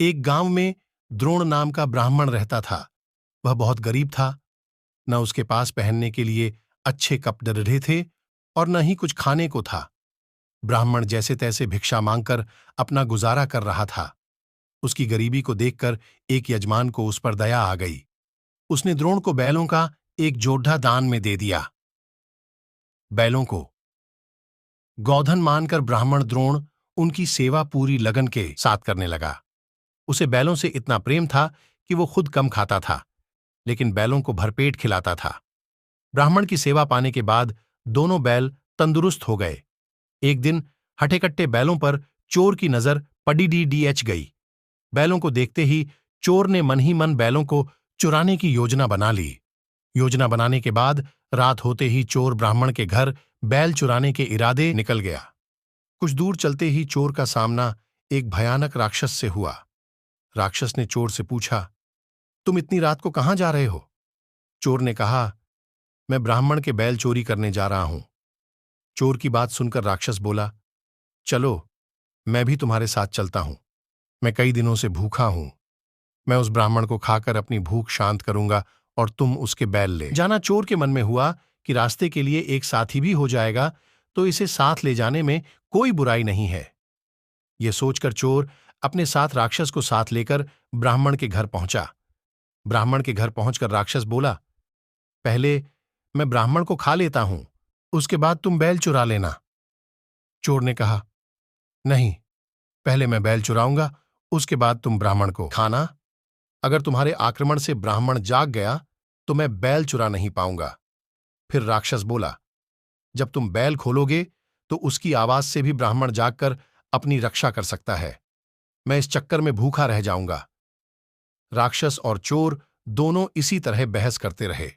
एक गांव में द्रोण नाम का ब्राह्मण रहता था। वह बहुत गरीब था। न उसके पास पहनने के लिए अच्छे कपड़े थे और न ही कुछ खाने को था। ब्राह्मण जैसे तैसे भिक्षा मांगकर अपना गुजारा कर रहा था। उसकी गरीबी को देखकर एक यजमान को उस पर दया आ गई। उसने द्रोण को बैलों का एक जोड़ा दान में दे दिया। बैलों को गौधन मानकर ब्राह्मण द्रोण उनकी सेवा पूरी लगन के साथ करने लगा। उसे बैलों से इतना प्रेम था कि वो खुद कम खाता था, लेकिन बैलों को भरपेट खिलाता था। ब्राह्मण की सेवा पाने के बाद दोनों बैल तंदुरुस्त हो गए। एक दिन हठे-कट्टे बैलों पर चोर की नजर पड़ी गई। बैलों को देखते ही चोर ने मन ही मन बैलों को चुराने की योजना बना ली। योजना बनाने के बाद रात होते ही चोर ब्राह्मण के घर बैल चुराने के इरादे निकल गया। कुछ दूर चलते ही चोर का सामना एक भयानक राक्षस से हुआ। राक्षस ने चोर से पूछा, तुम इतनी रात को कहां जा रहे हो? चोर ने कहा, मैं ब्राह्मण के बैल चोरी करने जा रहा हूं। चोर की बात सुनकर राक्षस बोला, चलो, मैं भी तुम्हारे साथ चलता हूं। मैं कई दिनों से भूखा हूं। मैं उस ब्राह्मण को खाकर अपनी भूख शांत करूंगा और तुम उसके बैल ले जाना। चोर के मन में हुआ कि रास्ते के लिए एक साथी भी हो जाएगा तो इसे साथ ले जाने में कोई बुराई नहीं है। यह सोचकर चोर अपने साथ राक्षस को साथ लेकर ब्राह्मण के घर पहुंचा। ब्राह्मण के घर पहुंचकर राक्षस बोला, पहले मैं ब्राह्मण को खा लेता हूं, उसके बाद तुम बैल चुरा लेना। चोर ने कहा, नहीं, पहले मैं बैल चुराऊंगा, उसके बाद तुम ब्राह्मण को खाना। अगर तुम्हारे आक्रमण से ब्राह्मण जाग गया तो मैं बैल चुरा नहीं पाऊंगा। फिर राक्षस बोला, जब तुम बैल खोलोगे तो उसकी आवाज से भी ब्राह्मण जागकर अपनी रक्षा कर सकता है। मैं इस चक्कर में भूखा रह जाऊंगा। राक्षस और चोर दोनों इसी तरह बहस करते रहे।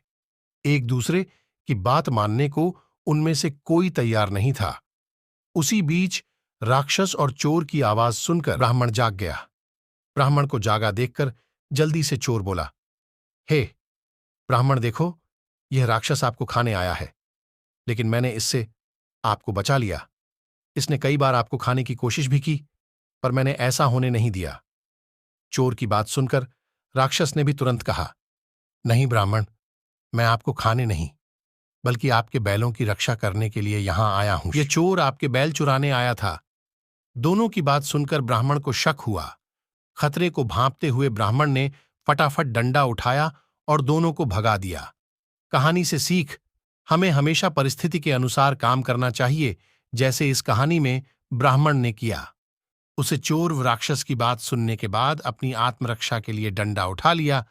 एक दूसरे की बात मानने को उनमें से कोई तैयार नहीं था। उसी बीच राक्षस और चोर की आवाज सुनकर ब्राह्मण जाग गया। ब्राह्मण को जागा देखकर जल्दी से चोर बोला, हे ब्राह्मण, देखो, यह राक्षस आपको खाने आया है, लेकिन मैंने इससे आपको बचा लिया। इसने कई बार आपको खाने की कोशिश भी की, पर मैंने ऐसा होने नहीं दिया। चोर की बात सुनकर राक्षस ने भी तुरंत कहा, नहीं ब्राह्मण, मैं आपको खाने नहीं, बल्कि आपके बैलों की रक्षा करने के लिए यहां आया हूं। यह चोर आपके बैल चुराने आया था। दोनों की बात सुनकर ब्राह्मण को शक हुआ। खतरे को भांपते हुए ब्राह्मण ने फटाफट डंडा उठाया और दोनों को भगा दिया। कहानी से सीख, हमें हमेशा परिस्थिति के अनुसार काम करना चाहिए, जैसे इस कहानी में ब्राह्मण ने किया। उसे चोर राक्षस की बात सुनने के बाद अपनी आत्मरक्षा के लिए डंडा उठा लिया।